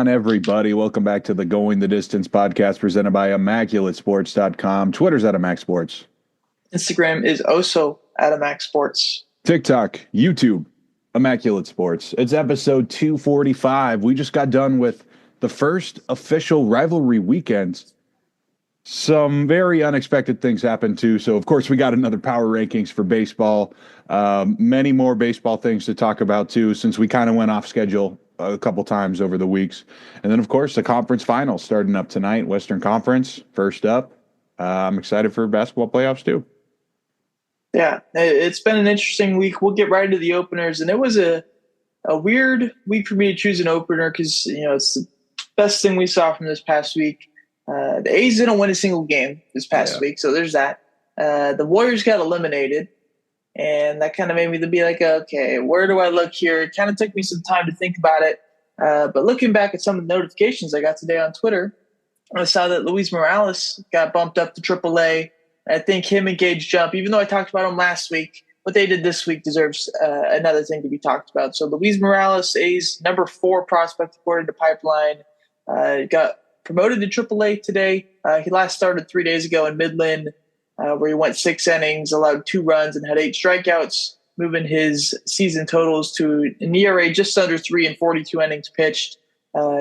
on, everybody? Welcome back to the Going the Distance podcast presented by ImmaculateSports.com. Twitter's at ImacSports. Instagram is also at ImacSports. TikTok, YouTube, Immaculate Sports. It's episode 245. We just got done with the first official rivalry weekend. Some very unexpected things happened too. So, of course, we got another power rankings for baseball. Many more baseball things to talk about too, since we kind of went off schedule a couple times over the weeks. And then, of course, the conference finals starting up tonight. Western Conference, first up. I'm excited for basketball playoffs too. Yeah, it's been an interesting week. We'll get right into the openers. And it was a weird week for me to choose an opener because, it's the best thing we saw from this past week. The A's didn't win a single game this past week, so there's that. The Warriors got eliminated, and that kind of made me be like, okay, where do I look here? It kind of took me some time to think about it. But looking back at some of the notifications I got today on Twitter, I saw that Luis Morales got bumped up to AAA. I think him and Gage Jump, even though I talked about him last week, what they did this week deserves another thing to be talked about. So Luis Morales, A's number 4 prospect according to Pipeline, got promoted to AAA today. He last started 3 days ago in Midland, where he went 6 innings, allowed 2 runs, and had 8 strikeouts, moving his season totals to an ERA just under 3 and 42 innings pitched.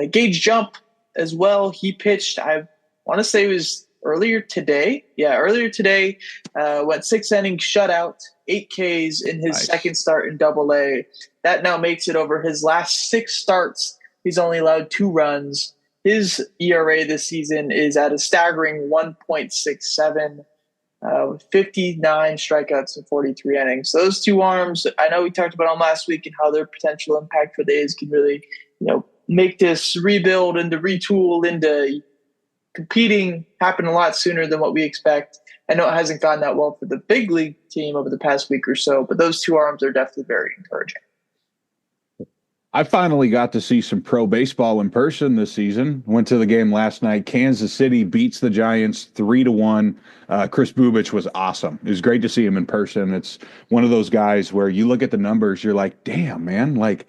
Gage Jump as well. He pitched, I want to say it was earlier today. Yeah, earlier today, went 6 innings, shutout, 8 Ks in his second start in AA. That now makes it over his last 6 starts. He's only allowed 2 runs. His ERA this season is at a staggering 1.67, with 59 strikeouts and 43 innings. So those 2 arms, I know we talked about them last week and how their potential impact for the A's can really, make this rebuild and to retool into competing happen a lot sooner than what we expect. I know it hasn't gone that well for the big league team over the past week or so, but those 2 arms are definitely very encouraging. I finally got to see some pro baseball in person this season. Went to the game last night. Kansas City beats the Giants 3-1. Chris Bubic was awesome. It was great to see him in person. It's one of those guys where you look at the numbers, you're like, damn, man, like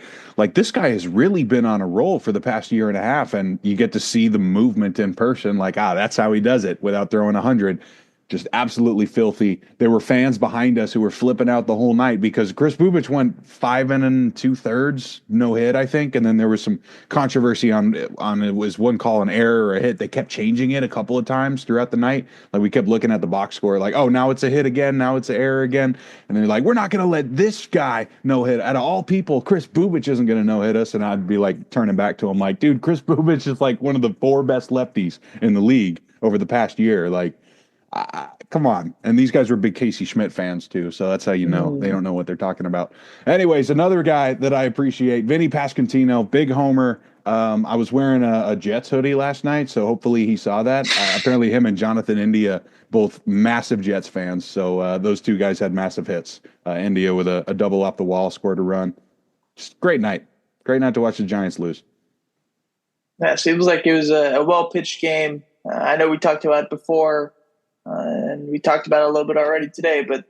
this guy has really been on a roll for the past year and a half, and you get to see the movement in person. Like, that's how he does it without throwing 100. Just absolutely filthy. There were fans behind us who were flipping out the whole night because Chris Bubic went 5 2/3 no hit, I think, and then there was some controversy on it was one call an error or a hit. They kept changing it a couple of times throughout the night. Like we kept looking at the box score, like, oh, now it's a hit again, now it's an error again, and they're like, we're not going to let this guy no hit. Out of all people, Chris Bubic isn't going to no hit us, and I'd be like turning back to him, like, dude, Chris Bubic is like one of the 4 best lefties in the league over the past year, like. Come on. And these guys were big Casey Schmidt fans too, so that's how you know they don't know what they're talking about. Anyways, another guy that I appreciate, Vinny Pasquantino, big homer. I was wearing a Jets hoodie last night, so hopefully he saw that. Apparently him and Jonathan India, both massive Jets fans, so those 2 guys had massive hits. India with a double off the wall, scored a run. Just great night. Great night to watch the Giants lose. Yeah, seems like it was a well-pitched game. I know we talked about it before. And we talked about it a little bit already today, but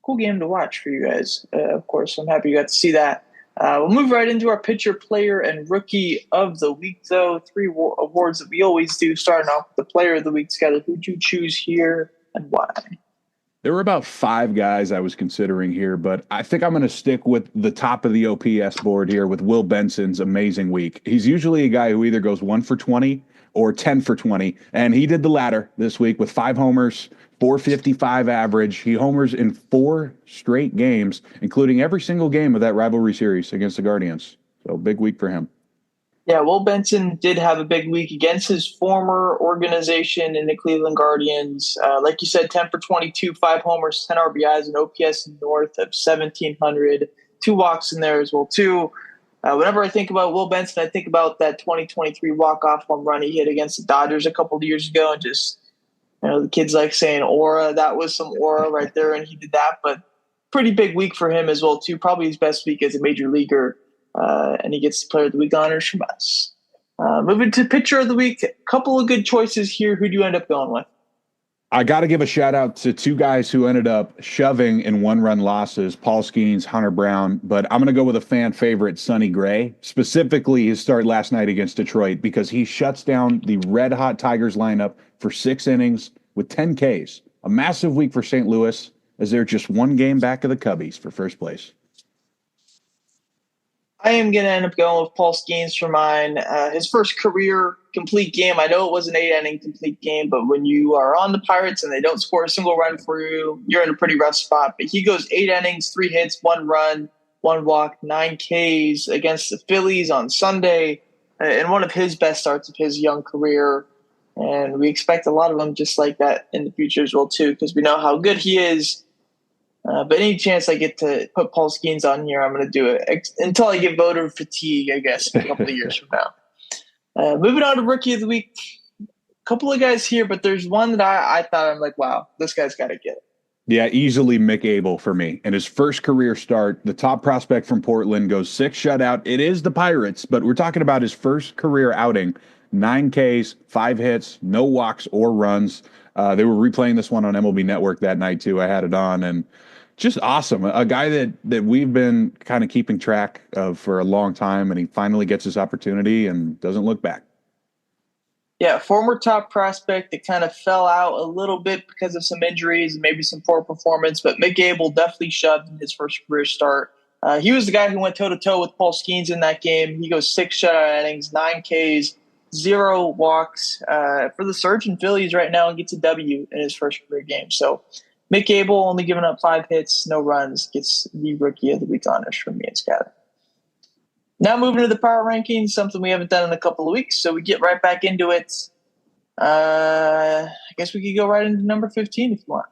cool game to watch for you guys. Of course, I'm happy you got to see that. We'll move right into our pitcher, player, and rookie of the week, though. 3 awards that we always do, starting off with the player of the week together. Who'd you choose here and why? There were about 5 guys I was considering here, but I think I'm going to stick with the top of the OPS board here with Will Benson's amazing week. He's usually a guy who either goes 1 for 20 or 10 for 20, and he did the latter this week with 5 homers, 455 average. He homers in 4 straight games, including every single game of that rivalry series against the Guardians. So big week for him. Yeah, Will Benson did have a big week against his former organization in the Cleveland Guardians. Like you said, 10 for 22, 5 homers, 10 RBIs, and OPS north of 1,700. 2 walks in there as well, too. Whenever I think about Will Benson, I think about that 2023 walk-off home run he hit against the Dodgers a couple of years ago, and just, the kids like saying aura. That was some aura right there, and he did that. But pretty big week for him as well, too. Probably his best week as a major leaguer, and he gets the Player of the Week honors from us. Moving to Pitcher of the Week, a couple of good choices here. Who do you end up going with? I got to give a shout out to two guys who ended up shoving in one-run losses, Paul Skeens, Hunter Brown, but I'm going to go with a fan favorite, Sonny Gray, specifically his start last night against Detroit, because he shuts down the red-hot Tigers lineup for 6 innings with 10 Ks. A massive week for St. Louis, as they're just one game back of the Cubbies for first place. I am going to end up going with Paul Skeens for mine. His first career complete game. I know it was an 8-inning complete game, but when you are on the Pirates and they don't score a single run for you, you're in a pretty rough spot. But he goes 8 innings, 3 hits, 1 run, 1 walk, 9 Ks against the Phillies on Sunday, and one of his best starts of his young career. And we expect a lot of them just like that in the future as well, too, because we know how good he is. But any chance I get to put Paul Skeens on here, I'm going to do it until I get voter fatigue, I guess, a couple of years from now. Moving on to Rookie of the Week. A couple of guys here, but there's one that I thought, I'm like, wow, this guy's got to get it. Yeah, easily Mick Abel for me. And his first career start, the top prospect from Portland, goes 6 shutout. It is the Pirates, but we're talking about his first career outing. 9 Ks, 5 hits, no walks or runs. They were replaying this one on MLB Network that night, too. I had it on, and just awesome. A guy that we've been kind of keeping track of for a long time, and he finally gets his opportunity and doesn't look back. Yeah, former top prospect that kind of fell out a little bit because of some injuries and maybe some poor performance, but Mick Abel definitely shoved in his first career start. He was the guy who went toe-to-toe with Paul Skeens in that game. He goes 6 shutout innings, 9 Ks, 0 walks for the Surgeon Phillies right now and gets a W in his first career game. So Mick Abel only giving up 5 hits, no runs, gets the Rookie of the Week honors from me and Scatter. Now moving to the power rankings, something we haven't done in a couple of weeks, so we get right back into it. I guess we could go right into number 15 if you want.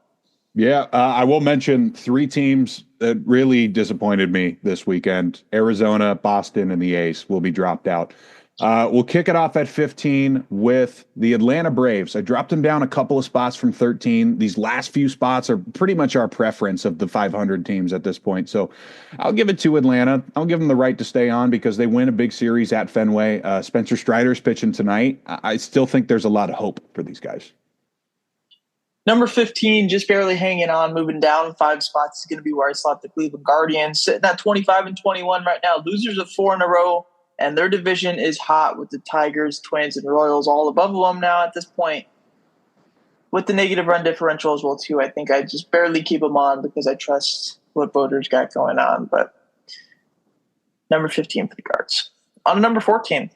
Yeah, I will mention 3 teams that really disappointed me this weekend. Arizona, Boston, and the A's will be dropped out. We'll kick it off at 15 with the Atlanta Braves. I dropped them down a couple of spots from 13. These last few spots are pretty much our preference of the 500 teams at this point. So I'll give it to Atlanta. I'll give them the right to stay on because they win a big series at Fenway. Spencer Strider's pitching tonight. I still think there's a lot of hope for these guys. Number 15, just barely hanging on, moving down 5 spots is going to be where I slot the Cleveland Guardians, sitting at 25-21 right now. Losers of 4 in a row. And their division is hot with the Tigers, Twins, and Royals all above them now at this point. With the negative run differential as well, too. I think I just barely keep them on because I trust what voters got going on. But number 15 for the Guards. On to number 14.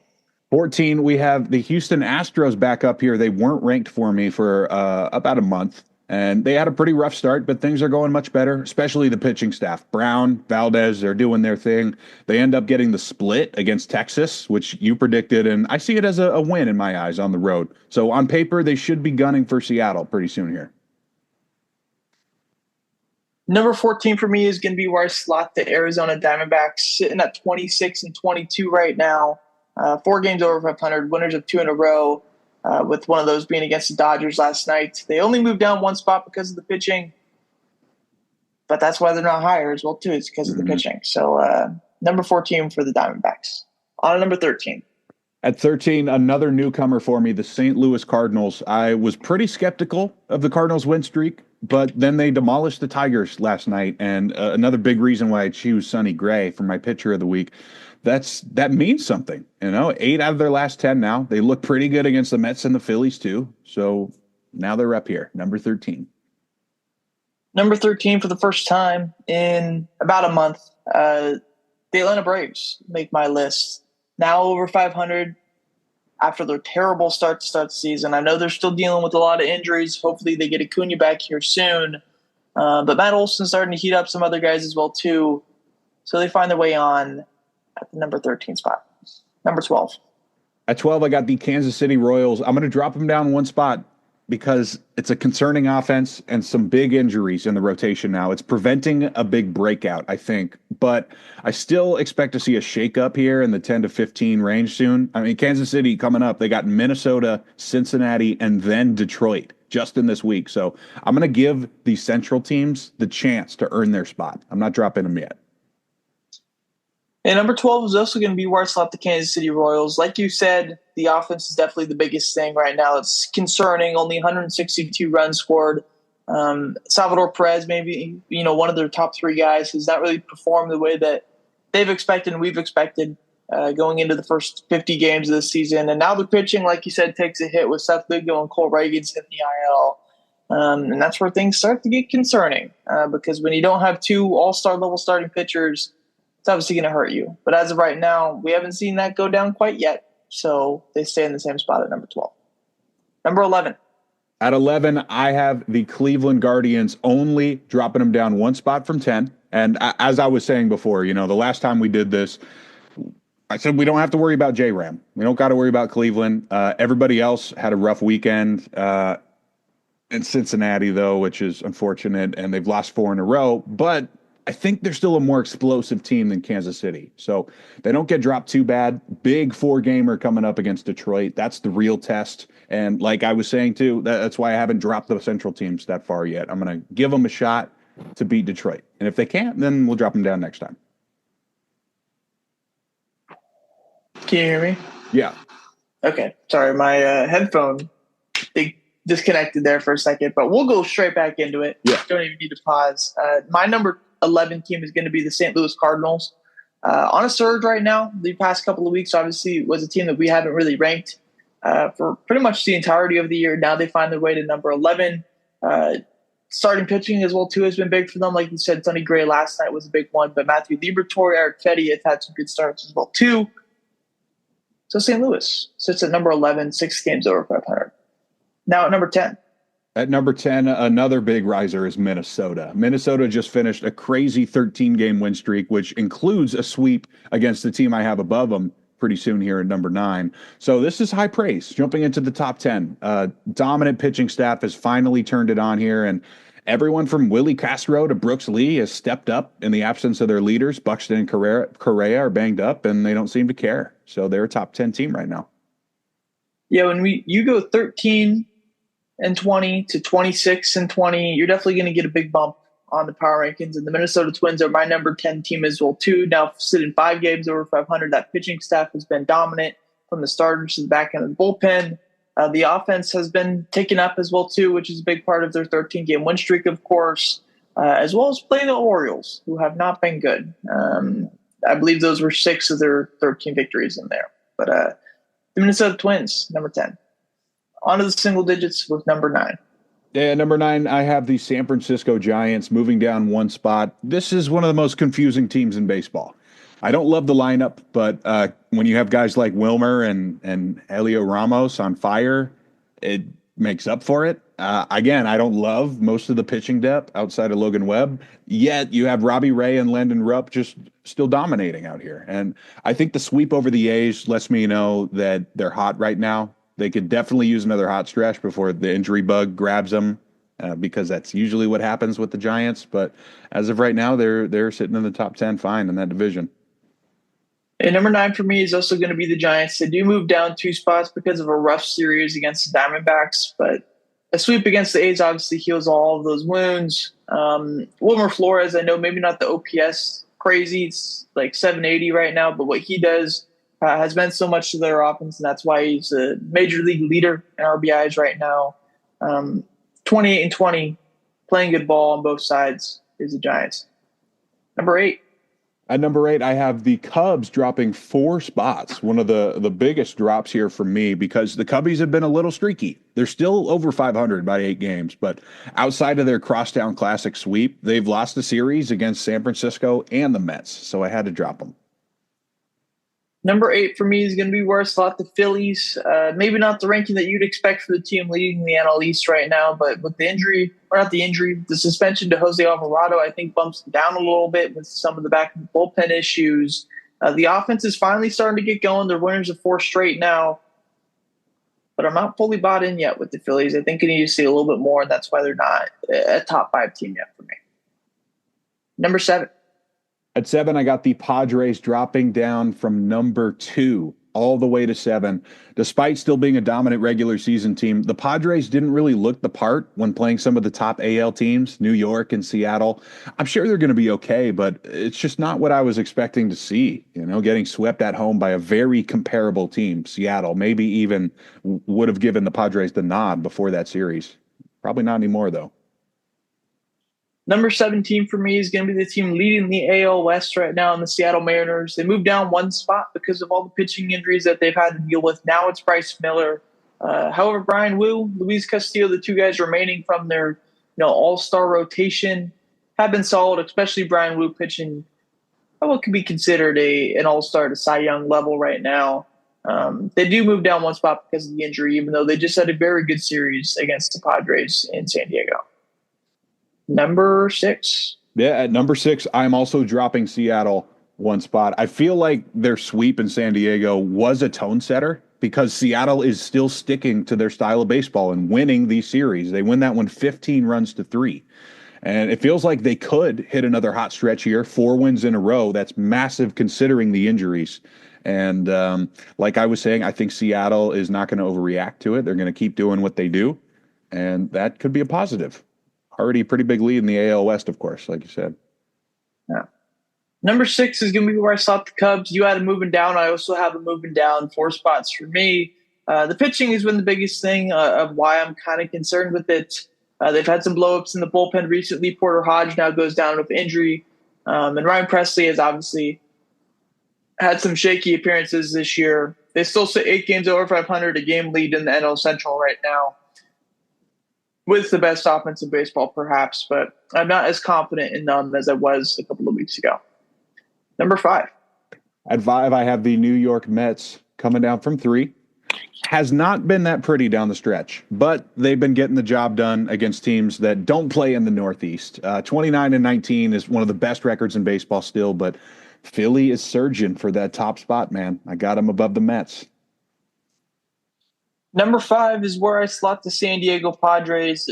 14, we have the Houston Astros back up here. They weren't ranked for me for about a month. And they had a pretty rough start, but things are going much better, especially the pitching staff. Brown, Valdez, they're doing their thing. They end up getting the split against Texas, which you predicted, and I see it as a win in my eyes on the road. So on paper, they should be gunning for Seattle pretty soon here. Number 14 for me is going to be where I slot the Arizona Diamondbacks, sitting at 26-22 right now. 4 games over 500, winners of 2 in a row. With one of those being against the Dodgers last night. They only moved down 1 spot because of the pitching, but that's why they're not higher as well, too. It's because of the pitching. So number 14 for the Diamondbacks. On to number 13. At 13, another newcomer for me, the St. Louis Cardinals. I was pretty skeptical of the Cardinals' win streak, but then they demolished the Tigers last night, and another big reason why I choose Sonny Gray for my pitcher of the week. That means something, 8 out of their last 10 now. They look pretty good against the Mets and the Phillies too. So now they're up here, number 13. Number 13 for the first time in about a month. The Atlanta Braves make my list. Now over 500 after their terrible start to season. I know they're still dealing with a lot of injuries. Hopefully they get Acuna back here soon. But Matt Olson's starting to heat up some other guys as well too. So they find their way on at the number 13 spot. Number 12. At 12, I got the Kansas City Royals. I'm going to drop them down 1 spot because it's a concerning offense and some big injuries in the rotation now. It's preventing a big breakout, I think. But I still expect to see a shakeup here in the 10 to 15 range soon. I mean, Kansas City coming up, they got Minnesota, Cincinnati, and then Detroit just in this week. So I'm going to give the Central teams the chance to earn their spot. I'm not dropping them yet. And number 12 is also going to be where I slot the Kansas City Royals. Like you said, the offense is definitely the biggest thing right now. It's concerning. Only 162 runs scored. Salvador Perez, maybe one of their top three guys, has not really performed the way that they've expected and we've expected going into the first 50 games of the season. And now the pitching, like you said, takes a hit with Seth Lugo and Cole Reagan's in the IL. And that's where things start to get concerning because when you don't have two all-star level starting pitchers, it's obviously going to hurt you. But as of right now, we haven't seen that go down quite yet. So they stay in the same spot at number 12. Number 11. At 11, I have the Cleveland Guardians only dropping them down one spot from 10. And as I was saying before, the last time we did this, I said we don't have to worry about J-Ram. We don't got to worry about Cleveland. Everybody else had a rough weekend in Cincinnati, though, which is unfortunate, and they've lost 4 in a row. But I think they're still a more explosive team than Kansas City. So they don't get dropped too bad. Big 4-gamer coming up against Detroit. That's the real test. And like I was saying, too, that's why I haven't dropped the Central teams that far yet. I'm going to give them a shot to beat Detroit. And if they can't, then we'll drop them down next time. Can you hear me? Yeah. Okay. Sorry, my headphone disconnected there for a second, but we'll go straight back into it. Yeah. Don't even need to pause. My number 11 team is going to be the St. Louis Cardinals. On a surge right now, the past couple of weeks, obviously, was a team that we haven't really ranked for pretty much the entirety of the year. Now they find their way to number 11. Starting pitching as well, too, has been big for them. Like you said, Sonny Gray last night was a big one, but Matthew Liberatore, Eric Fetty have had some good starts as well, too. So St. Louis sits at number 11, 6 games over 500. Now at number 10. At number 10, another big riser is Minnesota. Minnesota just finished a crazy 13-game win streak, which includes a sweep against the team I have above them pretty soon here at number 9. So this is high praise, jumping into the top 10. Dominant pitching staff has finally turned it on here, and everyone from Willie Castro to Brooks Lee has stepped up in the absence of their leaders. Buxton and Correa are banged up, and they don't seem to care. So they're a top 10 team right now. Yeah, when you go 13 and 20 to 26 and 20, you're definitely going to get a big bump on the power rankings. And the Minnesota Twins are my number 10 team as well, too. Now sitting 5 games over 500. That pitching staff has been dominant from the starters to the back end of the bullpen. The offense has been taken up as well, too, which is a big part of their 13-game win streak, of course, as well as playing the Orioles, who have not been good. I believe those were 6 of their 13 victories in there. But the Minnesota Twins, number 10. On to the single digits with number 9. Yeah, number 9, I have the San Francisco Giants moving down one spot. This is one of the most confusing teams in baseball. I don't love the lineup, but when you have guys like Wilmer and Helio Ramos on fire, it makes up for it. Again, I don't love most of the pitching depth outside of Logan Webb, yet you have Robbie Ray and Landon Rupp just still dominating out here. And I think the sweep over the A's lets me know that they're hot right now. They could definitely use another hot stretch before the injury bug grabs them, because that's usually what happens with the Giants. But as of right now, they're sitting in the top 10 fine in that division. And number 9 for me is also going to be the Giants. They do move down 2 spots because of a rough series against the Diamondbacks, but a sweep against the A's obviously heals all of those wounds. Wilmer Flores, I know maybe not the OPS crazy, it's like 780 right now, but what he does has meant so much to their offense, and that's why he's a major league leader in RBIs right now. 28 and 20, playing good ball on both sides is the Giants. Number 8. At number 8, I have the Cubs dropping 4 spots. One of the biggest drops here for me because the Cubbies have been a little streaky. They're still over 500 by 8 games, but outside of their Crosstown Classic sweep, they've lost a series against San Francisco and the Mets, so I had to drop them. Number 8 for me is going to be where I slot the Phillies. Maybe not the ranking that you'd expect for the team leading the NL East right now, but with the suspension to Jose Alvarado, I think bumps them down a little bit with some of the back of the bullpen issues. The offense is finally starting to get going. They're winners of 4 straight now, but I'm not fully bought in yet with the Phillies. I think I need to see a little bit more, and that's why they're not a top 5 team yet for me. Number 7. At 7, I got the Padres dropping down from number 2. all the way to 7. Despite still being a dominant regular season team, the Padres didn't really look the part when playing some of the top AL teams, New York and Seattle. I'm sure they're going to be okay, but it's just not what I was expecting to see. Getting swept at home by a very comparable team, Seattle, maybe even would have given the Padres the nod before that series. Probably not anymore, though. Number 17 for me is going to be the team leading the AL West right now in the Seattle Mariners. They moved down one spot because of all the pitching injuries that they've had to deal with. Now it's Bryce Miller. However, Brian Wu, Luis Castillo, the two guys remaining from their all-star rotation, have been solid, especially Brian Wu pitching what could be considered an all-star to Cy Young level right now. They do move down one spot because of the injury, even though they just had a very good series against the Padres in San Diego. Number 6. Yeah, at number 6, I'm also dropping Seattle one spot. I feel like their sweep in San Diego was a tone setter because Seattle is still sticking to their style of baseball and winning these series. They win that one 15 runs to 3. And it feels like they could hit another hot stretch here, 4 wins in a row. That's massive considering the injuries. And like I was saying, I think Seattle is not going to overreact to it. They're going to keep doing what they do. And that could be a positive. Already a pretty big lead in the AL West, of course, like you said. Yeah. Number 6 is going to be where I slot the Cubs. You had them moving down. I also have them moving down 4 spots for me. The pitching has been the biggest thing of why I'm kind of concerned with it. They've had some blowups in the bullpen recently. Porter Hodge now goes down with injury. And Ryan Presley has obviously had some shaky appearances this year. They still sit 8 games over 500, a game lead in the NL Central right now, with the best offense in baseball, perhaps, but I'm not as confident in them as I was a couple of weeks ago. Number 5. At 5, I have the New York Mets coming down from 3. Has not been that pretty down the stretch, but they've been getting the job done against teams that don't play in the Northeast. 29-19 is one of the best records in baseball still, but Philly is surging for that top spot, man. I got them above the Mets. Number 5 is where I slot the San Diego Padres.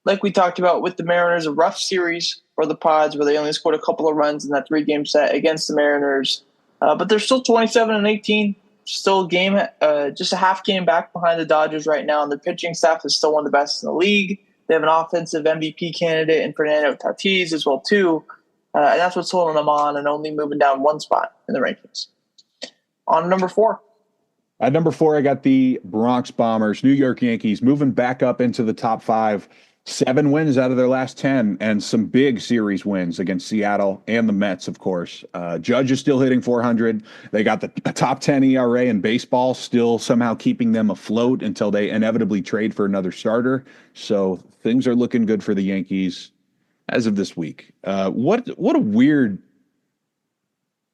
Like we talked about with the Mariners, a rough series for the Pods where they only scored a couple of runs in that 3-game set against the Mariners. But they're still 27-18, still just a half game back behind the Dodgers right now, and their pitching staff is still one of the best in the league. They have an offensive MVP candidate in Fernando Tatis as well, too. And that's what's holding them on and only moving down one spot in the rankings. On number 4. At number 4, I got the Bronx Bombers, New York Yankees, moving back up into the top 5. 7 wins out of their last 10, and some big series wins against Seattle and the Mets, of course. Judge is still hitting 400. They got the top 10 ERA in baseball, still somehow keeping them afloat until they inevitably trade for another starter. So things are looking good for the Yankees as of this week. What a weird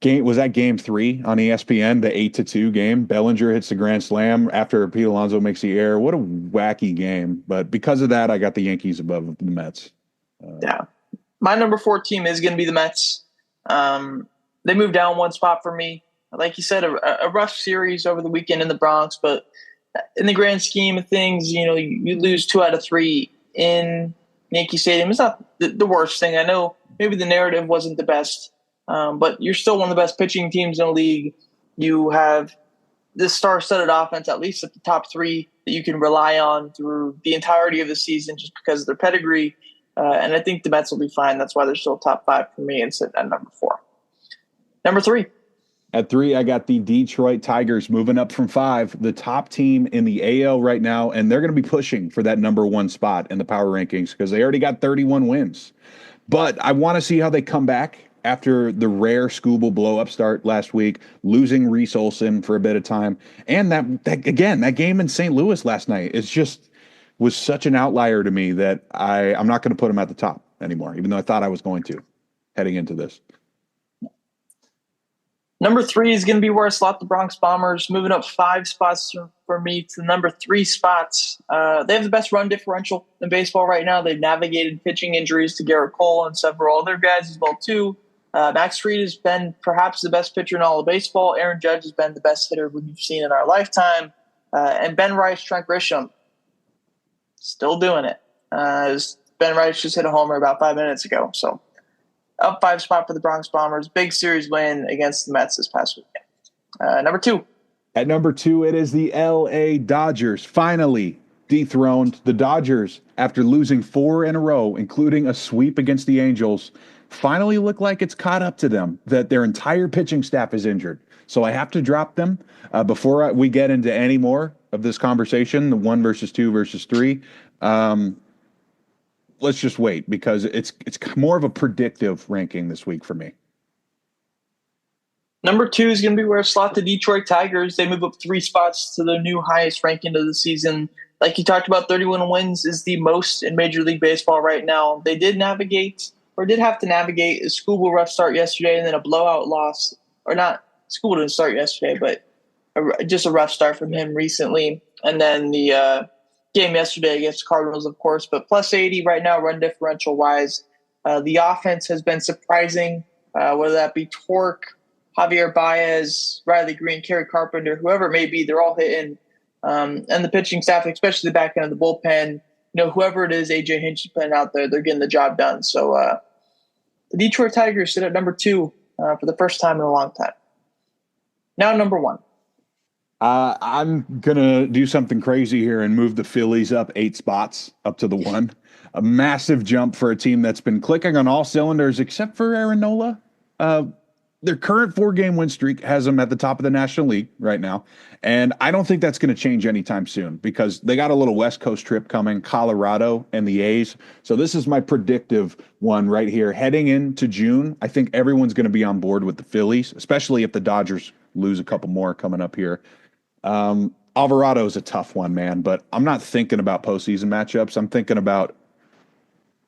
game. Was that game 3 on ESPN, the 8-2 game? Bellinger hits the grand slam after Pete Alonso makes the error. What a wacky game. But because of that, I got the Yankees above the Mets. Yeah. My number 4 team is going to be the Mets. They moved down one spot for me. Like you said, a rough series over the weekend in the Bronx, but in the grand scheme of things, you lose 2 out of 3 in Yankee Stadium. It's not the worst thing. I know maybe the narrative wasn't the best, but you're still one of the best pitching teams in the league. You have this star-studded offense, at least at the top 3, that you can rely on through the entirety of the season just because of their pedigree. And I think the Mets will be fine. That's why they're still top 5 for me and sitting at number 4. Number 3. At 3, I got the Detroit Tigers moving up from 5, the top team in the AL right now, and they're going to be pushing for that number 1 spot in the power rankings because they already got 31 wins. But I want to see how they come back after the rare Scooble blow-up start last week, losing Reese Olson for a bit of time. And that game in St. Louis last night, was such an outlier to me that I'm not going to put them at the top anymore, even though I thought I was going to heading into this. Number 3 is going to be where I slot the Bronx Bombers, moving up 5 spots for me to the number 3 spots. They have the best run differential in baseball right now. They've navigated pitching injuries to Garrett Cole and several other guys as well, too. Max Fried has been perhaps the best pitcher in all of baseball. Aaron Judge has been the best hitter we've seen in our lifetime. And Ben Rice, Trent Grisham, still doing it. Ben Rice just hit a homer about 5 minutes ago, so up 5 spot for the Bronx Bombers. Big series win against the Mets this past weekend. Number 2. At number 2, it is the LA Dodgers. Finally dethroned the Dodgers after losing 4 in a row, including a sweep against the Angels. Finally look like it's caught up to them that their entire pitching staff is injured. So I have to drop them before we get into any more of this conversation, the 1 versus 2 versus 3. Let's just wait because it's more of a predictive ranking this week for me. Number 2 is going to be where I slot the Detroit Tigers. They move up 3 spots to their new highest ranking of the season. Like you talked about, 31 wins is the most in Major League Baseball right now. They did have to navigate a Skubal rough start yesterday and then a blowout loss. Or not, Skubal didn't start yesterday, but just a rough start from him recently. And then the game yesterday against Cardinals, of course, but plus 80 right now, run differential wise. The offense has been surprising, whether that be Torque, Javier Baez, Riley Green, Kerry Carpenter, whoever it may be, they're all hitting. And the pitching staff, especially the back end of the bullpen, whoever it is, AJ Hinch is putting out there, they're getting the job done. So the Detroit Tigers sit at number 2 for the first time in a long time. Now number 1. I'm going to do something crazy here and move the Phillies up 8 spots up to the 1. A massive jump for a team that's been clicking on all cylinders except for Aaron Nola. Their current 4-game win streak has them at the top of the National League right now. And I don't think that's going to change anytime soon because they got a little West Coast trip coming, Colorado and the A's. So this is my predictive one right here. Heading into June, I think everyone's going to be on board with the Phillies, especially if the Dodgers lose a couple more coming up here. Alvarado is a tough one, man, but I'm not thinking about postseason matchups. I'm thinking about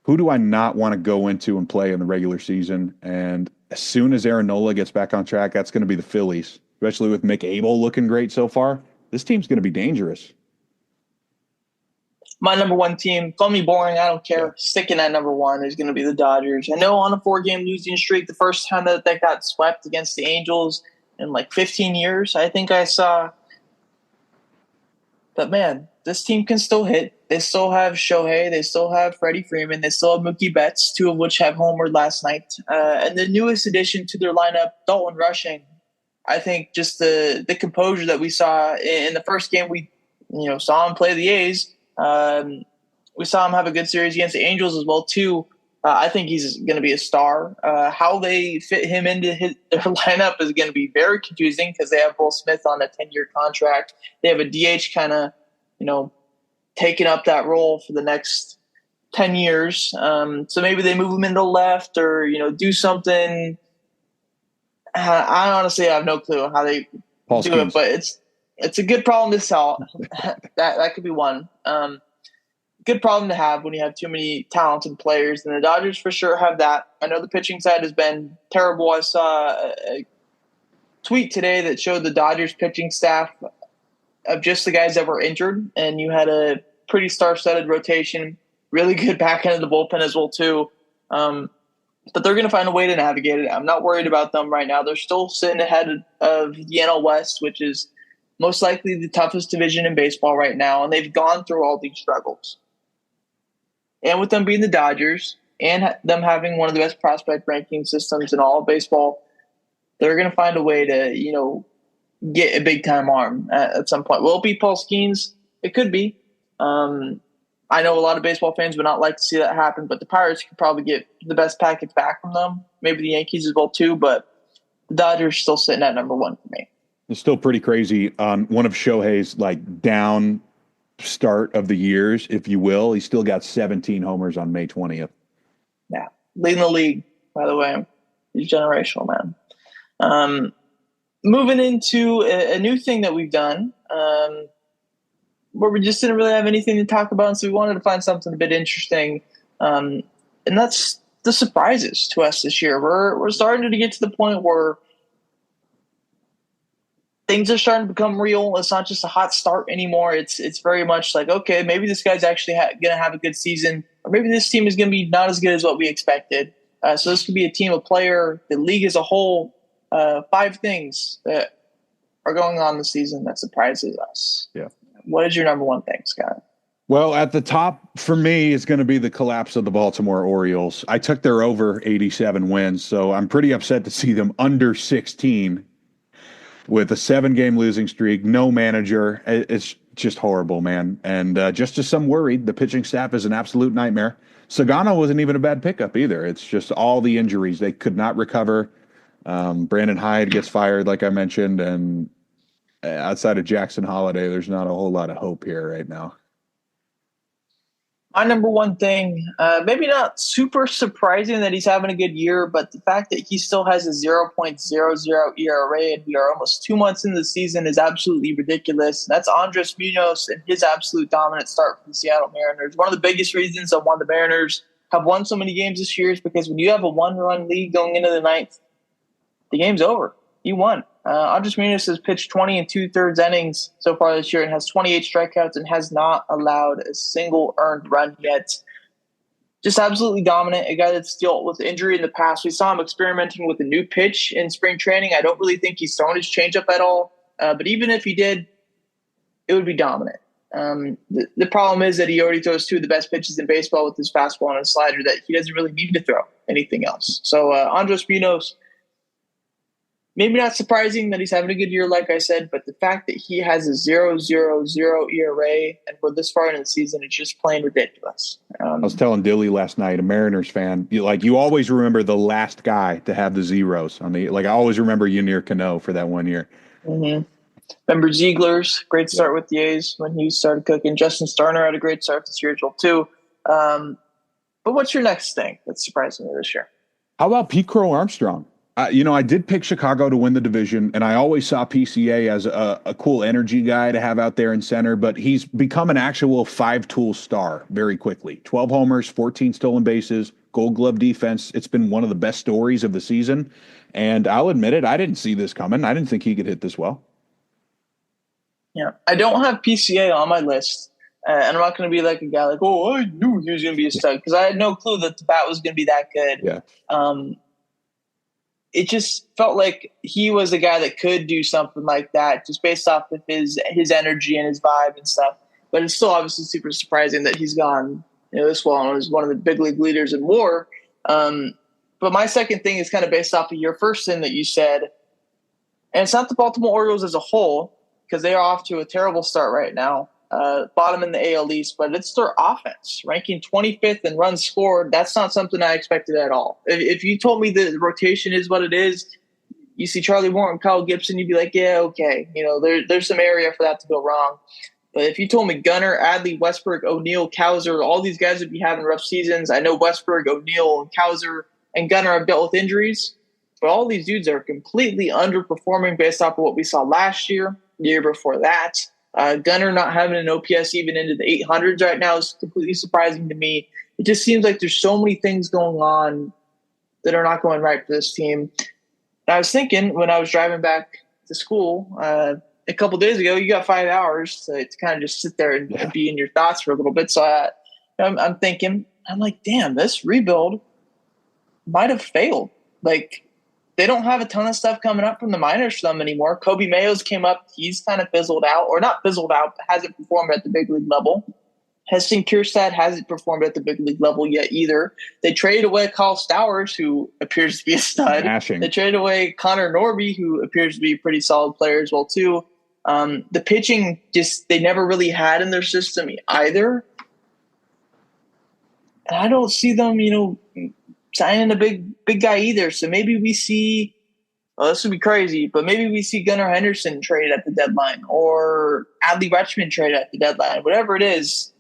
who do I not want to go into and play in the regular season. And as soon as Aaron Nola gets back on track, that's going to be the Phillies, especially with Mick Abel looking great so far. This team's going to be dangerous. My number 1 team, call me boring, I don't care. Yeah. Sticking at number 1 is going to be the Dodgers. I know on a 4-game losing streak, the first time that got swept against the Angels in like 15 years, I think I saw. But man, this team can still hit. They still have Shohei. They still have Freddie Freeman. They still have Mookie Betts, 2 of which have homered last night. And the newest addition to their lineup, Dalton Rushing. I think just the composure that we saw in the first game, we saw him play the A's. We saw him have a good series against the Angels as well too. I think he's going to be a star. How they fit him into their lineup is going to be very confusing because they have Will Smith on a 10-year contract. They have a DH kind of, taking up that role for the next 10 years. So maybe they move him into left or, do something. I honestly have no clue how they do it, but it's a good problem to solve. that could be one. Good problem to have when you have too many talented players, and the Dodgers for sure have that. I know the pitching side has been terrible. I saw a tweet today that showed the Dodgers pitching staff of just the guys that were injured, and you had a pretty star-studded rotation, really good back end of the bullpen as well too. But they're going to find a way to navigate it. I'm not worried about them right now. They're still sitting ahead of the NL West, which is most likely the toughest division in baseball right now, and they've gone through all these struggles. And with them being the Dodgers and them having one of the best prospect ranking systems in all of baseball, they're going to find a way to, get a big-time arm at some point. Will it be Paul Skeens? It could be. I know a lot of baseball fans would not like to see that happen, but the Pirates could probably get the best package back from them. Maybe the Yankees as well, too, but the Dodgers still sitting at number 1 for me. It's still pretty crazy on one of Shohei's, down start of the years, if you will. He still got 17 homers on May 20th. Yeah. Leading the league, by the way. He's generational, man. Moving into a new thing that we've done, where we just didn't really have anything to talk about, so we wanted to find something a bit interesting. And that's the surprises to us this year. We're starting to get to the point where things are starting to become real. It's not just a hot start anymore. It's very much like, okay, maybe this guy's actually going to have a good season, or maybe this team is going to be not as good as what we expected. So this could be a team, a player, the league as a whole. 5 things that are going on this season that surprises us. Yeah. What is your number 1 thing, Scott? Well, at the top for me is going to be the collapse of the Baltimore Orioles. I took their over 87 wins, so I'm pretty upset to see them under 16. with a 7-game losing streak, no manager. It's just horrible, man. And just as some worried, the pitching staff is an absolute nightmare. Sagano wasn't even a bad pickup either. It's just all the injuries. They could not recover. Brandon Hyde gets fired, like I mentioned, and outside of Jackson Holiday, there's not a whole lot of hope here right now. My number one thing, maybe not super surprising that he's having a good year, but the fact that he still has a 0.00 ERA and we are almost 2 months into the season is absolutely ridiculous. That's Andres Munoz and his absolute dominant start for the Seattle Mariners. One of the biggest reasons why the Mariners have won so many games this year is because when you have a 1-run lead going into the ninth, the game's over. You won. Andres Munoz has pitched 20 2/3 innings so far this year and has 28 strikeouts and has not allowed a single earned run yet. Just absolutely dominant. A guy that's dealt with injury in the past. We saw him experimenting with a new pitch in spring training. I don't really think he's thrown his changeup at all. But even if he did, it would be dominant. The problem is that he already throws two of the best pitches in baseball with his fastball and his slider that he doesn't really need to throw anything else. So Andres Munoz, maybe not surprising that he's having a good year, like I said, but the fact that he has a 0.00 ERA and we're this far into the season, it's just plain ridiculous. I was telling Dilly last night, a Mariners fan, you always remember the last guy to have the zeros on the. I always remember Yunier Cano for that 1 year. Mm-hmm. Remember Ziegler's great start with the A's when he started cooking. Justin Starner had a great start this year as well too. But what's your next thing that's surprising you this year? How about Pete Crow Armstrong? I did pick Chicago to win the division, and I always saw PCA as a cool energy guy to have out there in center, but he's become an actual 5-tool star very quickly. 12 homers, 14 stolen bases, Gold Glove defense. It's been one of the best stories of the season, and I'll admit it, I didn't see this coming. I didn't think he could hit this well. Yeah, I don't have PCA on my list, and I'm not going to be like a guy like, oh, I knew he was going to be a stud, because I had no clue that the bat was going to be that good. Yeah. It just felt like he was a guy that could do something like that just based off of his energy and his vibe and stuff. But it's still obviously super surprising that he's gone this well and was one of the big league leaders in WAR. But my second thing is kind of based off of your first thing that you said. And it's not the Baltimore Orioles as a whole, because they are off to a terrible start right now. Bottom in the AL East, but it's their offense, ranking 25th in runs scored. That's not something I expected at all. If you told me the rotation is what it is, you see Charlie Morton, Kyle Gibson, you'd be like, yeah, okay. There's some area for that to go wrong. But if you told me Gunnar, Adley, Westberg, O'Neill, Cowser, all these guys would be having rough seasons. I know Westberg, O'Neill, and Cowser, and Gunnar have dealt with injuries, but all these dudes are completely underperforming based off of what we saw last year, the year before that. Gunnar not having an OPS even into the 800s right now is completely surprising to me. It just seems like there's so many things going on that are not going right for this team. And I was thinking when I was driving back to school a couple days ago, you got 5 hours to kind of just sit there and be in your thoughts for a little bit. So I'm thinking, I'm like, damn, this rebuild might have failed. They don't have a ton of stuff coming up from the minors for them anymore. Kobe Mayo's came up. He's kind of fizzled out, or not fizzled out, but hasn't performed at the big league level. Heston Kjerstad hasn't performed at the big league level yet either. They traded away Kyle Stowers, who appears to be a stud. They traded away Connor Norby, who appears to be a pretty solid player as well too. The pitching, they never really had in their system either. And I don't see them, signing a big guy either. So maybe we see, this would be crazy, but maybe we see Gunnar Henderson traded at the deadline or Adley Rutschman traded at the deadline. Whatever it is,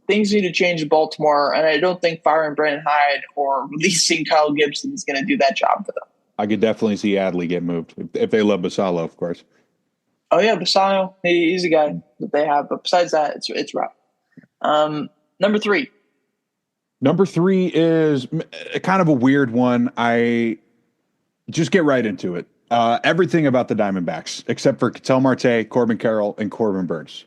things need to change in Baltimore, and I don't think firing Brandon Hyde or releasing Kyle Gibson is going to do that job for them. I could definitely see Adley get moved if they love Basallo, of course. Oh, yeah, Basallo, he's a guy that they have. But besides that, it's rough. Number three. Number three is kind of a weird one. I just get right into it. Everything about the Diamondbacks, except for Ketel Marte, Corbin Carroll, and Corbin Burns.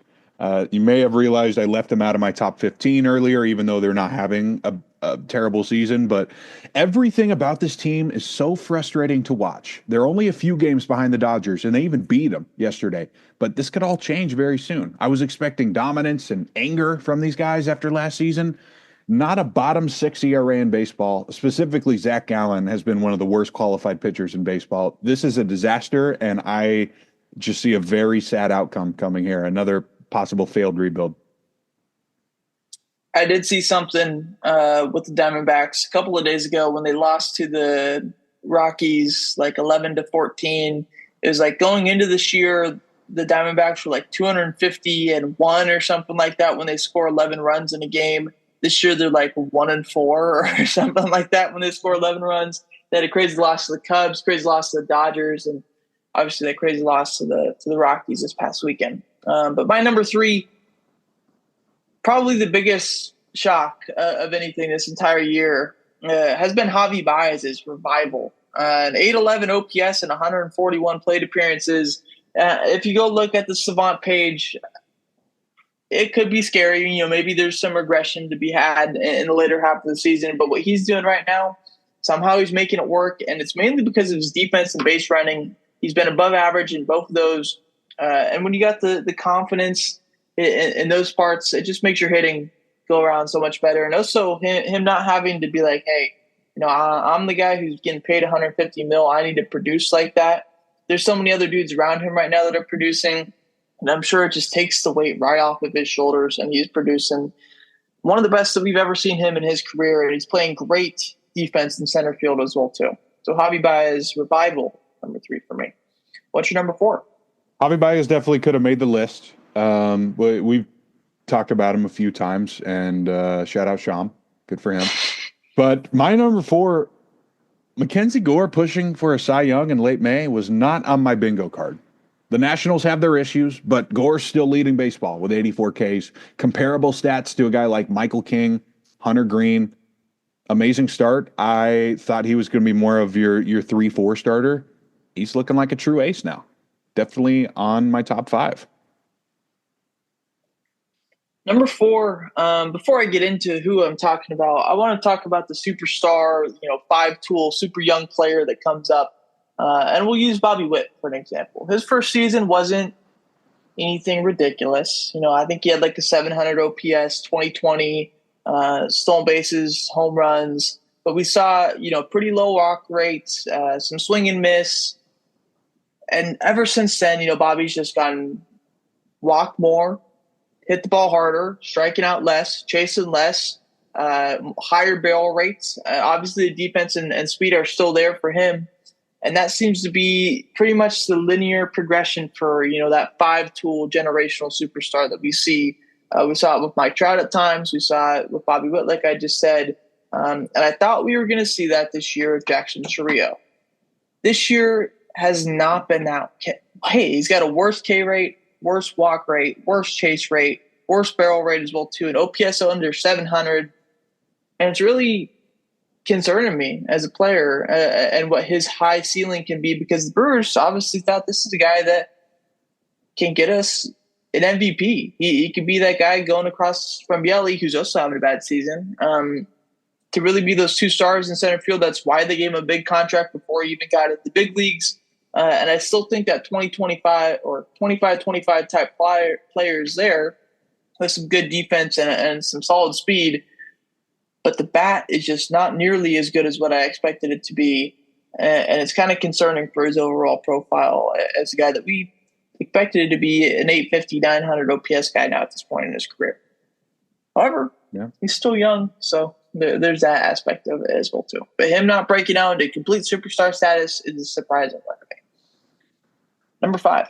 You may have realized I left them out of my top 15 earlier, even though they're not having a terrible season. But everything about this team is so frustrating to watch. They're only a few games behind the Dodgers, and they even beat them yesterday. But this could all change very soon. I was expecting dominance and anger from these guys after last season. not a bottom six ERA in baseball. Specifically, Zach Gallen has been one of the worst qualified pitchers in baseball. This is a disaster, and I just see a very sad outcome coming here. Another possible failed rebuild. I did see something with the Diamondbacks a couple of days ago when they lost to the Rockies like 11-14. It was like going into this year, the Diamondbacks were like 250-1 or something like that when they score 11 runs in a game. This year they're like 1-4 or something like that when they score 11 runs. They had a crazy loss to the Cubs, crazy loss to the Dodgers, and obviously that crazy loss to the Rockies this past weekend. But my number 3, probably the biggest shock of anything this entire year, has been Javi Baez's revival. An 811 OPS and 141 plate appearances. If you go look at the Savant page, it could be scary. Maybe there's some regression to be had in the later half of the season. But what he's doing right now, somehow he's making it work, and it's mainly because of his defense and base running. He's been above average in both of those. And when you got the confidence in those parts, it just makes your hitting go around so much better. And also him not having to be like, hey, I'm the guy who's getting paid 150 mil. I need to produce like that. There's so many other dudes around him right now that are producing, and I'm sure it just takes the weight right off of his shoulders, and he's producing one of the best that we've ever seen him in his career, and he's playing great defense in center field as well too. So Javi Baez, revival, number 3 for me. What's your number 4? Javi Baez definitely could have made the list. We've talked about him a few times, and shout out Sham. Good for him. But my number 4, Mackenzie Gore pushing for a Cy Young in late May was not on my bingo card. The Nationals have their issues, but Gore's still leading baseball with 84 Ks. Comparable stats to a guy like Michael King, Hunter Green. Amazing start. I thought he was going to be more of your 3-4 starter. He's looking like a true ace now. Definitely on my top 5. Number 4, before I get into who I'm talking about, I want to talk about the superstar, 5-tool, super young player that comes up. And we'll use Bobby Witt for an example. His first season wasn't anything ridiculous. I think he had like a 700 OPS, 2020, stolen bases, home runs. But we saw, pretty low walk rates, some swing and miss. And ever since then, Bobby's just gotten walked more, hit the ball harder, striking out less, chasing less, higher barrel rates. Obviously, the defense and speed are still there for him. And that seems to be pretty much the linear progression for, that 5-tool generational superstar that we see. We saw it with Mike Trout at times. We saw it with Bobby Witt, like I just said. And I thought we were going to see that this year with Jackson Chourio. This year has not been that. Hey, he's got a worse K rate, worse walk rate, worse chase rate, worse barrel rate as well, too. An OPS under 700. And it's really concerning me as a player and what his high ceiling can be, because the Brewers obviously thought this is a guy that can get us an MVP. He could be that guy going across from Yelly, who's also having a bad season, to really be those 2 stars in center field. That's why they gave him a big contract before he even got at the big leagues. And I still think that 2025 or 25-25 type players there with some good defense and some solid speed. But the bat is just not nearly as good as what I expected it to be. And it's kind of concerning for his overall profile as a guy that we expected to be an 850, 900 OPS guy now at this point in his career. However, he's still young, so there's that aspect of it as well too. But him not breaking out into complete superstar status is a surprising one to me. Number 5.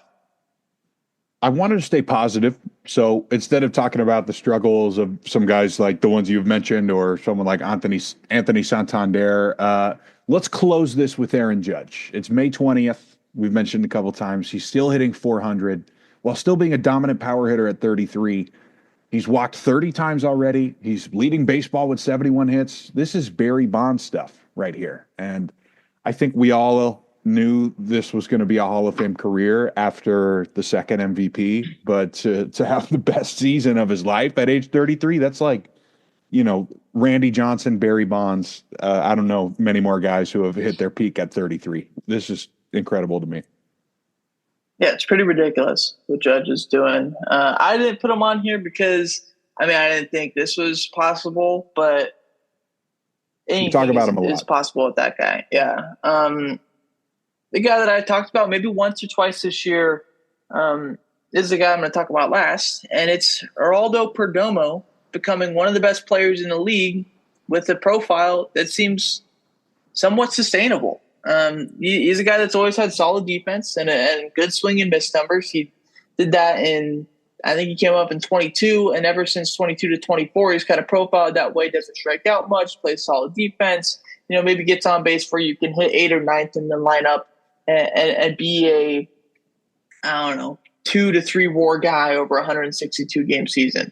I wanted to stay positive. So instead of talking about the struggles of some guys like the ones you've mentioned or someone like Anthony Santander, let's close this with Aaron Judge. It's May 20th. We've mentioned a couple times. He's still hitting 400 while still being a dominant power hitter at 33. He's walked 30 times already. He's leading baseball with 71 hits. This is Barry Bonds stuff right here. And I think we all knew this was going to be a Hall of Fame career after the second MVP, but to have the best season of his life at age 33, that's like, Randy Johnson, Barry Bonds. I don't know many more guys who have hit their peak at 33. This is incredible to me. Yeah, it's pretty ridiculous what Judge is doing. I didn't put him on here because I mean, I didn't think this was possible, but We talk anything about him a is lot. possible with that guy. Yeah. The guy that I talked about maybe once or twice this year is the guy I'm going to talk about last, and it's Geraldo Perdomo becoming one of the best players in the league with a profile that seems somewhat sustainable. He's a guy that's always had solid defense and good swing and miss numbers. He did that I think he came up in 22, and ever since 22 to 24, he's kind of profiled that way. Doesn't strike out much, plays solid defense. Maybe gets on base where you can hit 8th or 9th and then line up and be I don't know, 2 to 3 WAR guy over a 162 game season.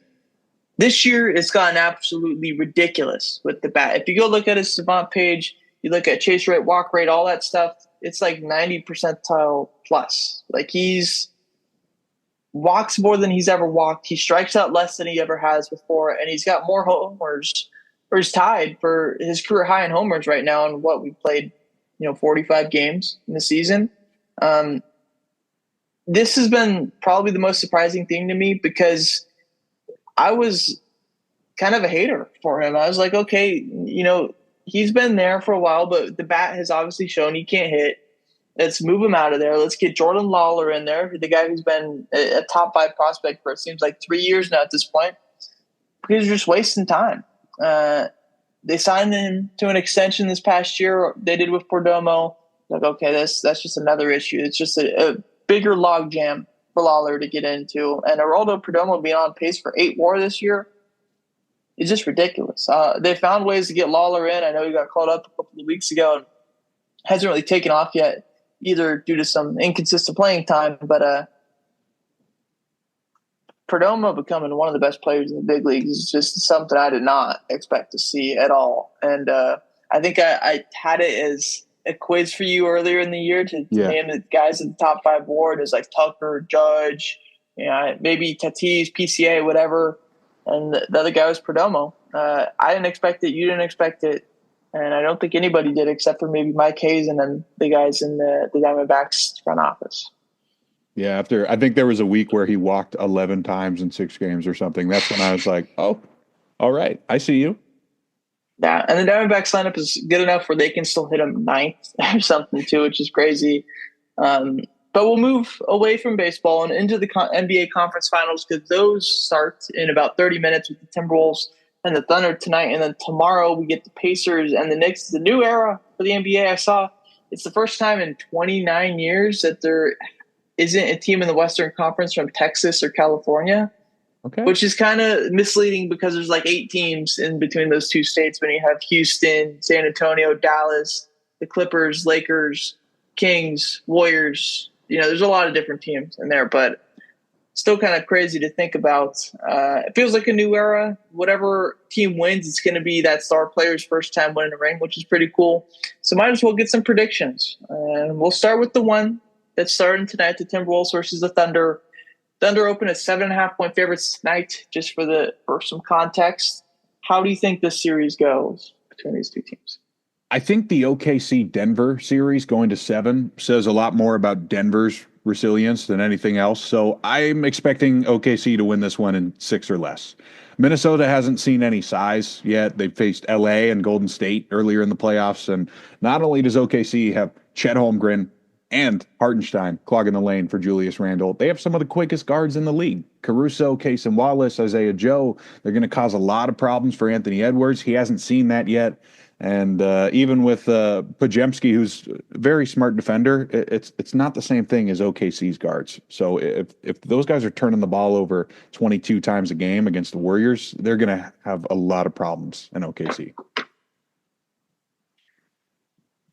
This year, it's gotten absolutely ridiculous with the bat. If you go look at his Savant page, you look at chase rate, walk rate, all that stuff, it's like 90 percentile plus. Like he's walks more than he's ever walked. He strikes out less than he ever has before, and he's got more homers, or he's tied for his career high in homers right now. And what we played, 45 games in the season. This has been probably the most surprising thing to me because I was kind of a hater for him. I was like, okay, he's been there for a while, but the bat has obviously shown he can't hit. Let's move him out of there. Let's get Jordan Lawler in there, the guy who's been a top 5 prospect for it seems like 3 years now at this point. Because you're just wasting time. They signed him to an extension this past year. They did with Perdomo. Like, okay, that's just another issue. It's just a bigger logjam for Lawler to get into. And Geraldo Perdomo being on pace for 8 WAR this year is just ridiculous. They found ways to get Lawler in. I know he got called up a couple of weeks ago and hasn't really taken off yet, either due to some inconsistent playing time. But Perdomo becoming one of the best players in the big leagues is just something I did not expect to see at all. And I think I had it as a quiz for you earlier in the year to name the guys in the top 5 WAR. There's like Tucker, Judge, maybe Tatis, PCA, whatever. And the other guy was Perdomo. I didn't expect it. You didn't expect it. And I don't think anybody did except for maybe Mike Hayes and then the guys in the Diamondbacks front office. Yeah, I think there was a week where he walked 11 times in 6 games or something. That's when I was like, oh, all right, I see you. Yeah, and the Diamondbacks lineup is good enough where they can still hit him 9th or something too, which is crazy. But we'll move away from baseball and into the NBA Conference Finals because those start in about 30 minutes with the Timberwolves and the Thunder tonight. And then tomorrow we get the Pacers and the Knicks. It's a new era for the NBA. I saw it's the first time in 29 years that there isn't a team in the Western Conference from Texas or California. Okay. Which is kind of misleading because there's like 8 teams in between those 2 states when you have Houston, San Antonio, Dallas, the Clippers, Lakers, Kings, Warriors. There's a lot of different teams in there, but still kind of crazy to think about. It feels like a new era. Whatever team wins, it's going to be that star player's first time winning a ring, which is pretty cool. So might as well get some predictions. And we'll start with the one that's starting tonight, the Timberwolves versus the Thunder. Thunder open as 7.5-point favorites tonight, just for some context. How do you think this series goes between these 2 teams? I think the OKC Denver series going to 7 says a lot more about Denver's resilience than anything else. So I'm expecting OKC to win this one in 6 or less. Minnesota hasn't seen any size yet. They've faced LA and Golden State earlier in the playoffs. And not only does OKC have Chet Holmgren and Hartenstein clogging the lane for Julius Randle, they have some of the quickest guards in the league. Caruso, Case and Wallace, Isaiah Joe, they're going to cause a lot of problems for Anthony Edwards. He hasn't seen that yet. And even with Podziemski, who's a very smart defender, it's not the same thing as OKC's guards. So if those guys are turning the ball over 22 times a game against the Warriors, they're going to have a lot of problems in OKC.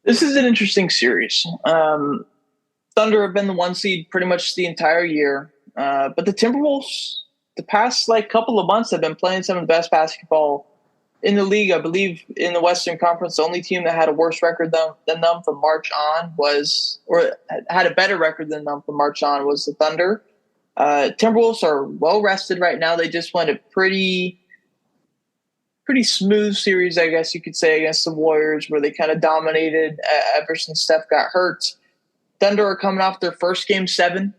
This is an interesting series. Thunder have been the 1 seed pretty much the entire year. But the Timberwolves, the past couple of months, have been playing some of the best basketball in the league. I believe in the Western Conference, the only team that had a worse record than them from March on had a better record than them from March on was the Thunder. Timberwolves are well rested right now. They just won a pretty smooth series, I guess you could say, against the Warriors, where they kind of dominated ever since Steph got hurt. Thunder are coming off their first Game 7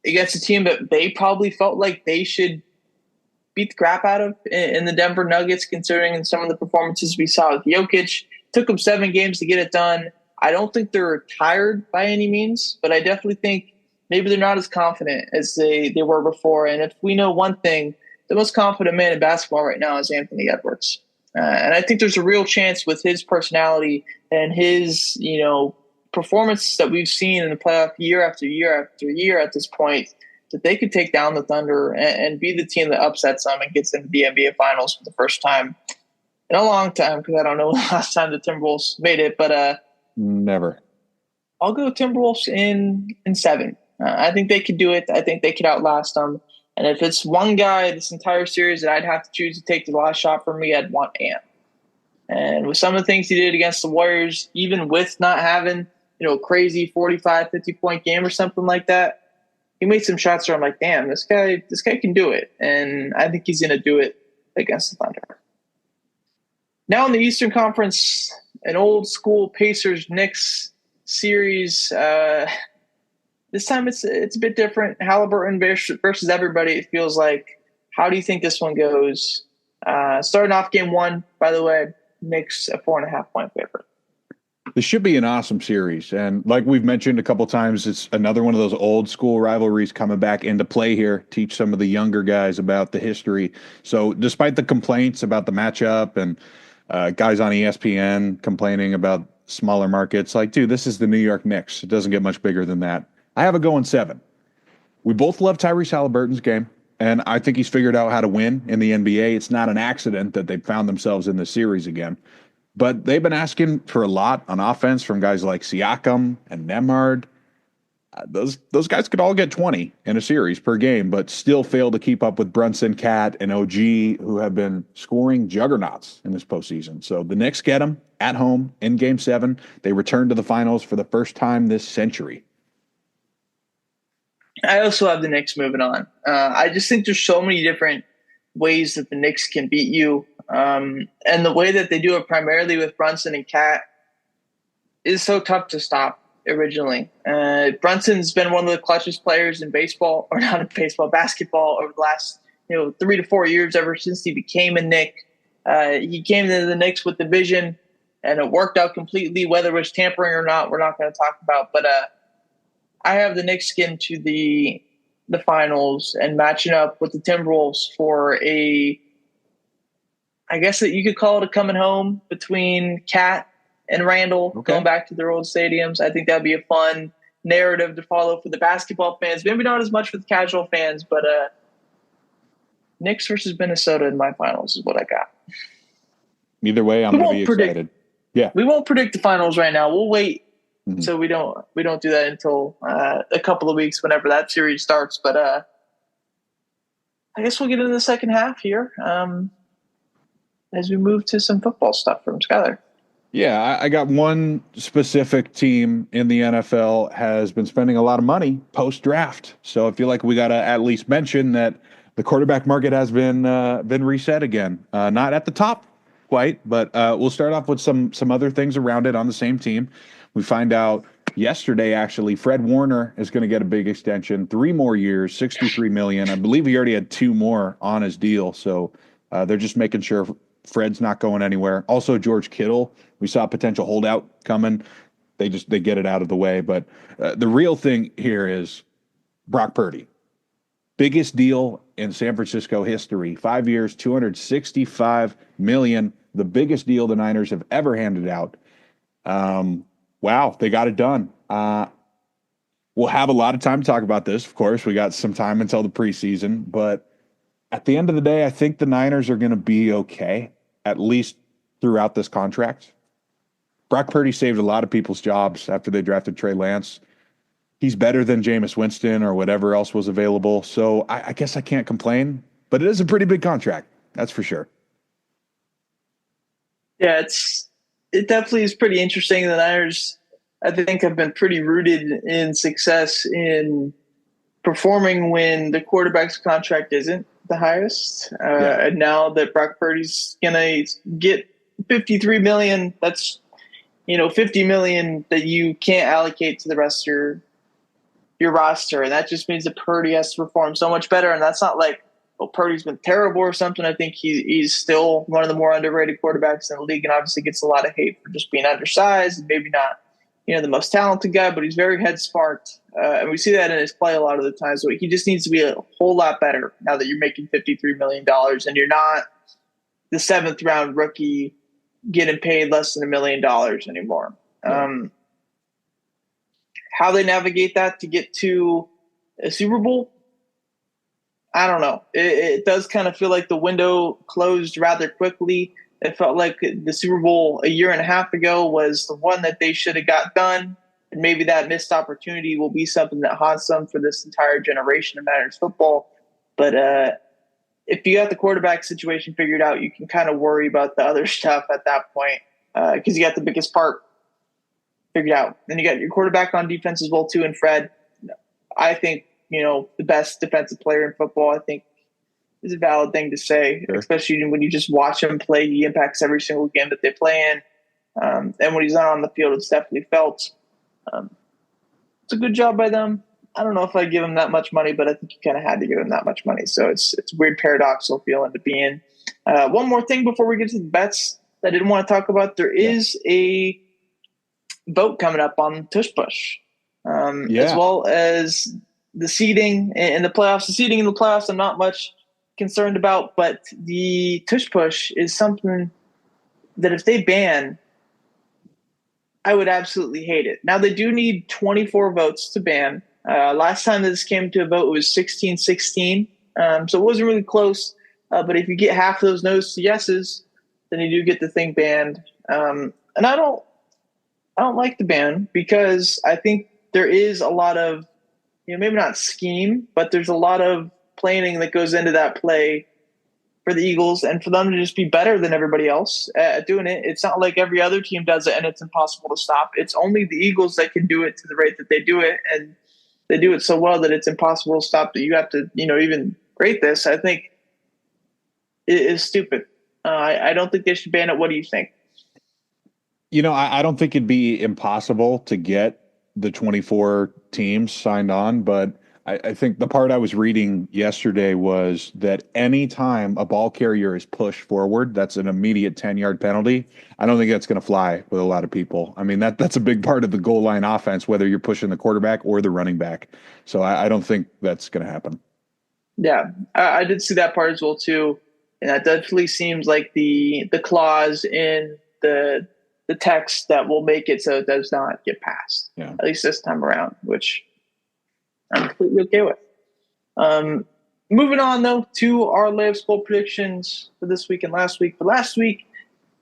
against a team that they probably felt like they should beat the crap out of in the Denver Nuggets, considering some of the performances we saw with Jokic. Took them 7 games to get it done. I don't think they're tired by any means, but I definitely think maybe they're not as confident as they were before. And if we know one thing, the most confident man in basketball right now is Anthony Edwards. And I think there's a real chance with his personality and his, performance that we've seen in the playoff year after year after year at this point, that they could take down the Thunder and be the team that upsets them and gets into the NBA Finals for the first time in a long time, because I don't know the last time the Timberwolves made it, but never. I'll go Timberwolves in 7. I think they could do it. I think they could outlast them. And if it's one guy this entire series that I'd have to choose to take the last shot for me, I'd want Ant. And with some of the things he did against the Warriors, even with not having, a crazy 45, 50-point game or something like that, he made some shots where I'm like, damn, this guy can do it. And I think he's going to do it against the Thunder. Now in the Eastern Conference, an old school Pacers-Knicks series. This time it's a bit different. Halliburton versus everybody, it feels like. How do you think this one goes? Starting off game 1, by the way, Knicks a 4.5-point favorite. This should be an awesome series. And like we've mentioned a couple times, it's another one of those old school rivalries coming back into play here, teach some of the younger guys about the history. So despite the complaints about the matchup and guys on ESPN complaining about smaller markets, like, dude, this is the New York Knicks. It doesn't get much bigger than that. I have it going 7. We both love Tyrese Halliburton's game, and I think he's figured out how to win in the NBA. It's not an accident that they found themselves in this series again. But they've been asking for a lot on offense from guys like Siakam and Nemhard. Those guys could all get 20 in a series per game, but still fail to keep up with Brunson, Cat, and OG, who have been scoring juggernauts in this postseason. So the Knicks get them at home in Game 7. They return to the finals for the first time this century. I also have the Knicks moving on. I just think there's so many different ways that the Knicks can beat you. And the way that they do it primarily with Brunson and Cat is so tough to stop originally. Brunson's been one of the clutchest players in baseball, or not in baseball, basketball over the last 3 to 4 years, ever since he became a Knick. He came into the Knicks with the vision, and it worked out completely. Whether it was tampering or not, we're not going to talk about. But I have the Knicks getting to the finals and matching up with the Timberwolves for I guess that you could call it a coming home between Cat and Randall, going back to their old stadiums. I think that'd be a fun narrative to follow for the basketball fans. Maybe not as much for the casual fans, but Knicks versus Minnesota in my finals is what I got. Either way, I'm going to be excited. Yeah, we won't predict the finals right now. We'll wait. Mm-hmm. So we don't do that until a couple of weeks, whenever that series starts. But I guess we'll get into the second half here as we move to some football stuff from Skyler. Yeah, I got one specific team in the NFL has been spending a lot of money post-draft. So I feel like we got to at least mention that the quarterback market has been reset again. Not at the top quite, but we'll start off with some other things around it on the same team. We find out yesterday, actually, Fred Warner is going to get a big extension, 3 more years, $63 million. I believe he already had 2 more on his deal. So they're just making sure Fred's not going anywhere. Also, George Kittle, we saw a potential holdout coming. They get it out of the way. But the real thing here is Brock Purdy. Biggest deal in San Francisco history. 5 years, $265 million. The biggest deal the Niners have ever handed out. Wow, they got it done. We'll have a lot of time to talk about this. Of course, we got some time until the preseason. But at the end of the day, I think the Niners are going to be okay, at least throughout this contract. Brock Purdy saved a lot of people's jobs after they drafted Trey Lance. He's better than Jameis Winston or whatever else was available. So I guess I can't complain. But it is a pretty big contract. That's for sure. Yeah, it definitely is pretty interesting. The Niners, I think, have been pretty rooted in success in performing when the quarterback's contract isn't the highest. And now that Brock Purdy's going to get $53 million, that's $50 million that you can't allocate to the rest of your roster. And that just means that Purdy has to perform so much better. And that's not like Purdy's been terrible or something. I think he's still one of the more underrated quarterbacks in the league, and obviously gets a lot of hate for just being undersized and maybe not, the most talented guy, but he's very head smart. And we see that in his play a lot of the time. So he just needs to be a whole lot better now that you're making $53 million and you're not the 7th round rookie getting paid less than $1 million anymore. Yeah. How they navigate that to get to a Super Bowl, I don't know. It does kind of feel like the window closed rather quickly. It felt like the Super Bowl a year and a half ago was the one that they should have got done. And maybe that missed opportunity will be something that haunts them for this entire generation of Mariners football. But if you got the quarterback situation figured out, you can kind of worry about the other stuff at that point because you got the biggest part figured out. Then you got your quarterback on defense as well, too, and Fred. I think, the best defensive player in football, I think, is a valid thing to say, sure. Especially when you just watch him play. He impacts every single game that they play in. And when he's not on the field, it's definitely felt. It's a good job by them. I don't know if I give him that much money, but I think you kind of had to give him that much money. So it's a weird paradoxical feeling to be in. One more thing before we get to the bets that I didn't want to talk about. There is a vote coming up on Tush Push, as well as the seeding in the playoffs. The seeding in the playoffs I'm not much concerned about, but the Tush Push is something that if they ban, I would absolutely hate it. Now, they do need 24 votes to ban. Last time this came to a vote, it was 16-16. So it wasn't really close. But if you get half of those no's to yeses, then you do get the thing banned. And I don't like the ban because I think there is a lot of, maybe not scheme, but there's a lot of planning that goes into that play for the Eagles, and for them to just be better than everybody else at doing it. It's not like every other team does it and it's impossible to stop. It's only the Eagles that can do it to the rate that they do it, and they do it so well that it's impossible to stop, that you have to, even rate this. I think it is stupid. I don't think they should ban it. What do you think? I don't think it'd be impossible to get the 24 teams signed on, but I think the part I was reading yesterday was that any time a ball carrier is pushed forward, that's an immediate 10-yard penalty. I don't think that's going to fly with a lot of people. I mean, that's a big part of the goal line offense, whether you're pushing the quarterback or the running back. So I don't think that's going to happen. Yeah, I did see that part as well, too. And that definitely seems like the clause in the text that will make it so it does not get passed, at least this time around, which I'm completely okay with. Moving on, though, to our layup score predictions for this week and last week. For last week,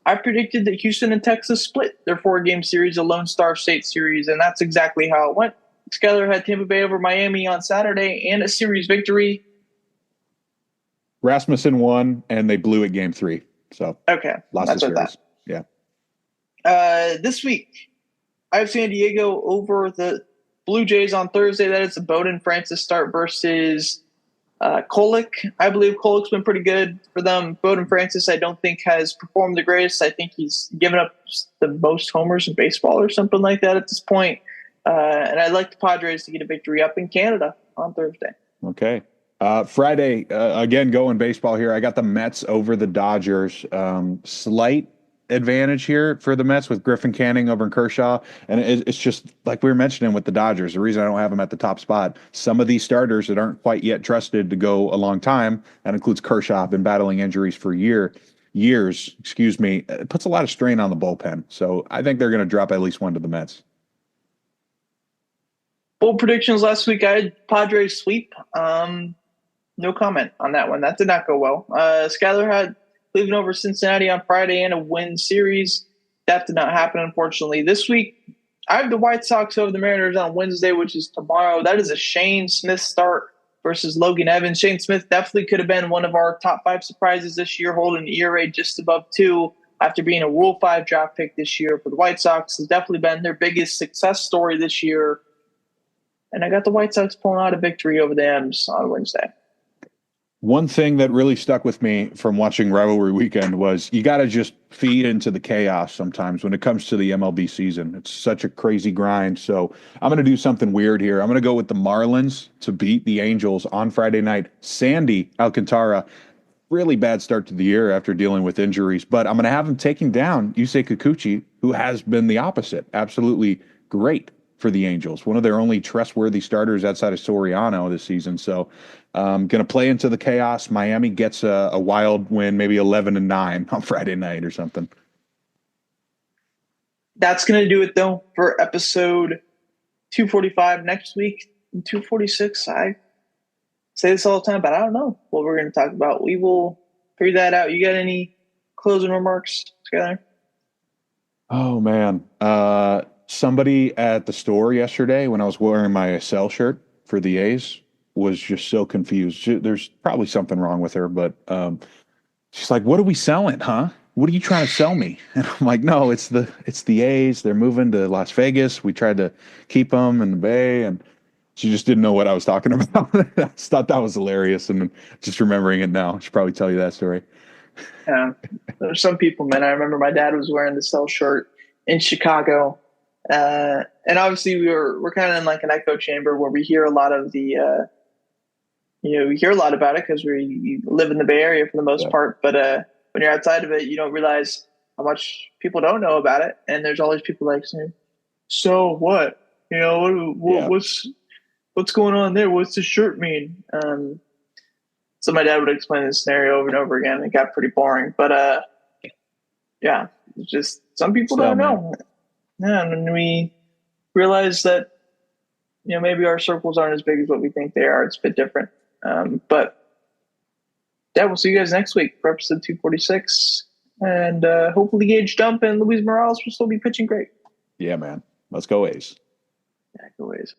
I predicted that Houston and Texas split their 4-game series, a Lone Star State series, and that's exactly how it went. Skyler had Tampa Bay over Miami on Saturday and a series victory. Rasmussen won, and they blew at game 3. So okay, lost the series. Yeah. This week, I have San Diego over the Blue Jays on Thursday. That is the Bowden Francis start versus Kolek. I believe Kolek's been pretty good for them. Bowden Francis, I don't think, has performed the greatest. I think he's given up the most homers in baseball or something like that at this point. And I'd like the Padres to get a victory up in Canada on Thursday. Okay. Friday, again, going baseball here. I got the Mets over the Dodgers. Slight advantage here for the Mets with Griffin Canning over in Kershaw. And it's just like we were mentioning with the Dodgers, the reason I don't have them at the top spot, some of these starters that aren't quite yet trusted to go a long time, that includes Kershaw, been battling injuries for years, it puts a lot of strain on the bullpen. So I think they're going to drop at least one to the Mets. Bold predictions last week. I had Padres sweep. No comment on that one. That did not go well. Skyler had Cleveland over Cincinnati on Friday and a win series. That did not happen, unfortunately. This week, I have the White Sox over the Mariners on Wednesday, which is tomorrow. That is a Shane Smith start versus Logan Evans. Shane Smith definitely could have been one of our top 5 surprises this year, holding an ERA just above 2 after being a Rule 5 draft pick this year for the White Sox. Has definitely been their biggest success story this year. And I got the White Sox pulling out a victory over the M's on Wednesday. One thing that really stuck with me from watching Rivalry Weekend was you got to just feed into the chaos sometimes when it comes to the MLB season. It's such a crazy grind. So I'm going to do something weird here. I'm going to go with the Marlins to beat the Angels on Friday night. Sandy Alcantara, really bad start to the year after dealing with injuries, but I'm going to have him taking down Yusei Kikuchi, who has been the opposite. Absolutely great for the Angels. One of their only trustworthy starters outside of Soriano this season. So going to play into the chaos. Miami gets a wild win, maybe 11-9 on Friday night or something. That's going to do it, though, for episode 245 next week. 246, I say this all the time, but I don't know what we're going to talk about. We will figure that out. You got any closing remarks, Skyler? Oh, man. Somebody at the store yesterday when I was wearing my Sell shirt for the A's was just so confused. There's probably something wrong with her, but she's like, "What are we selling, huh? What are you trying to sell me?" And I'm like, "No, it's the A's. They're moving to Las Vegas. We tried to keep them in the Bay." And she just didn't know what I was talking about. I just thought that was hilarious, and just remembering it now, I should probably tell you that story. Yeah, there's some people, man. I remember my dad was wearing the Cell shirt in Chicago, and obviously we're kind of in like an echo chamber where we hear a lot of the, we hear a lot about it because we live in the Bay Area for the most part. But when you're outside of it, you don't realize how much people don't know about it, and there's always people like saying, "So what? What's going on there? What's the shirt mean?" So my dad would explain the scenario over and over again. It got pretty boring, but yeah, it's just some people don't know. Yeah, and we realize that maybe our circles aren't as big as what we think they are. It's a bit different, but yeah, we'll see you guys next week for episode 246, and hopefully Gage Dump and Luis Morales will still be pitching great. Yeah, man. Let's go A's. Yeah, go A's.